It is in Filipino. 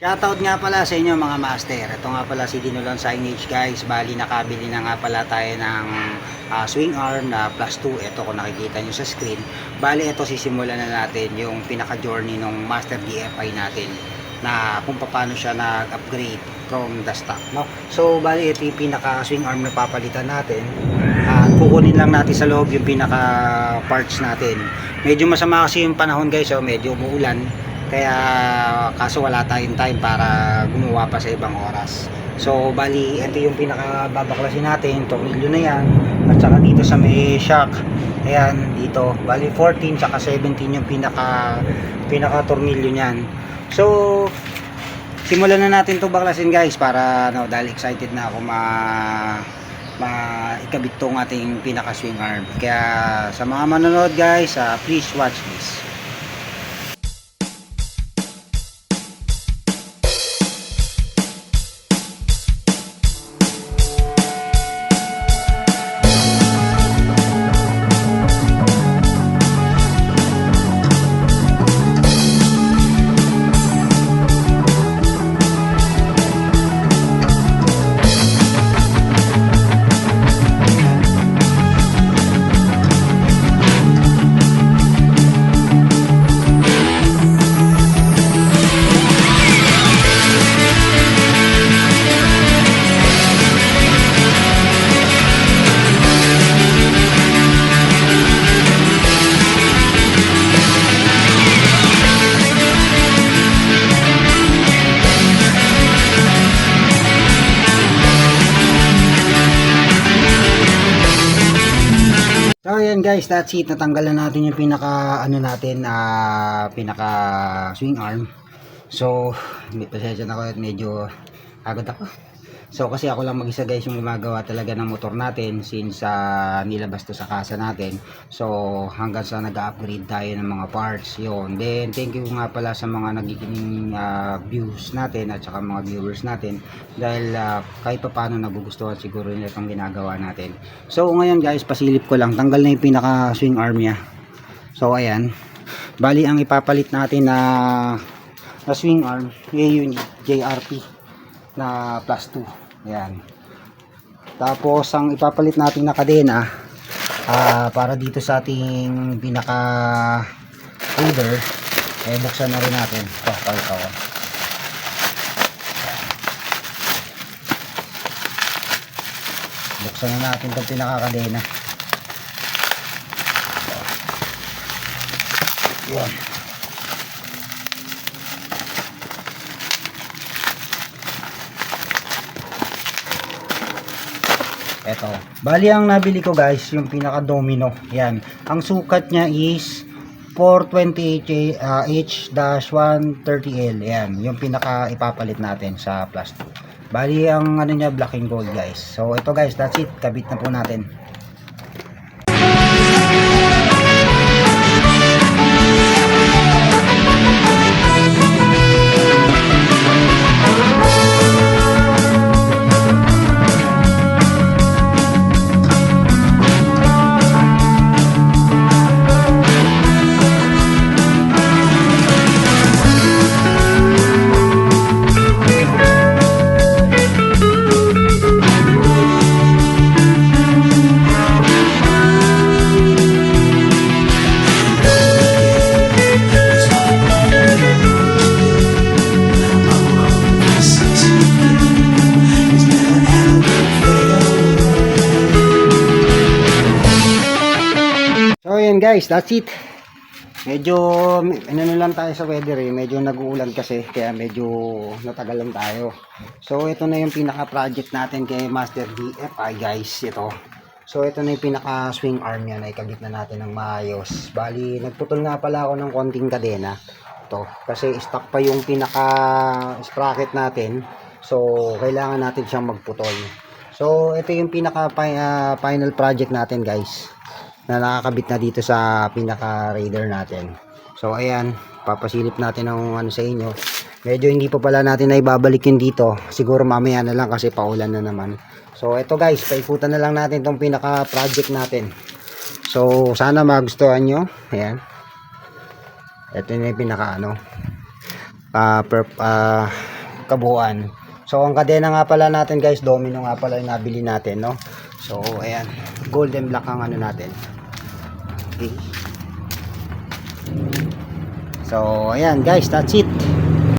Shoutout nga pala sa inyo mga master. Ito nga pala si Dinulon Signage guys. Bali nakabili na nga pala tayo ng swing arm na plus 2. Ito kung nakikita nyo sa screen. Bali ito sisimulan na natin yung pinaka journey ng Master DFI natin na kung paano siya nag-upgrade from the stock, no? So bali ito yung pinaka swing arm na papalitan natin. Kukunin lang natin sa loob yung pinaka parts natin. Medyo masama kasi yung panahon guys, so medyo umuulan. Kaya kaso wala tayong time para gumawa pa sa ibang oras. So bali ito yung pinaka babaklasin natin, tornilyo na yan. At saka dito sa may shock, ayan dito, bali 14 saka 17 yung pinaka tornilyo niyan. So simulan na natin to baklasin guys, para dahil excited na ako ikabit tong ating pinaka swing arm. Kaya sa mga manonood guys, please watch this. So ayan guys, that's it. Natanggal na natin yung pinaka pinaka swing arm. So may pasensya na ako at medyo agad ako. So kasi ako lang mag-isa guys yung gumagawa talaga ng motor natin since nilabas to sa kasa natin. So hanggang sa nag-upgrade tayo ng mga parts yun. Then thank you nga pala sa mga nagikinig views natin at saka mga viewers natin, dahil kahit pa paano nagugustuhan siguro nila itong ginagawa natin. So ngayon guys, pasilip ko lang, tanggal na yung pinaka swing arm nya. So ayan, bali ang ipapalit natin na swing arm yung JRP na plus 2. Ayan. Tapos ang ipapalit natin na kadena para dito sa ating pinaka holder, buksan na rin natin ito. Buksan na natin itong pinaka kadena. Ayan. Eto, bali ang nabili ko guys yung pinaka domino. Yan, ang sukat niya is 420 H-130L. Yan, yung pinaka ipapalit natin sa plus 2. Bali ang niya black and gold guys. So ito guys, that's it, kabit na po natin. Guys, that's it. Medyo lang tayo sa weather medyo nag-uulan kasi, kaya medyo natagal lang tayo. So ito na yung pinaka project natin kay Master DFI guys, ito. So ito na yung pinaka swing arm niya na ikabit na natin ng maayos. Bali nagputol nga pala ako ng konting kadena to kasi stock pa yung pinaka sprocket natin, so kailangan natin siyang magputol. So ito yung pinaka final project natin guys, na nakakabit na dito sa pinaka raider natin. So ayan, papasilip natin ng sa inyo. Medyo hindi pa pala natin na ibabalik yun dito, siguro mamaya na lang kasi paulan na naman. So ito guys, paikutan na lang natin tong pinaka project natin. So sana magustuhan nyo. Ayan, ito na yung pinaka kabuuan. So ang kadena nga pala natin guys, domino nga pala yung nabili natin, no? So ayan, golden black ang ano natin. Okay. So ayan guys, that's it.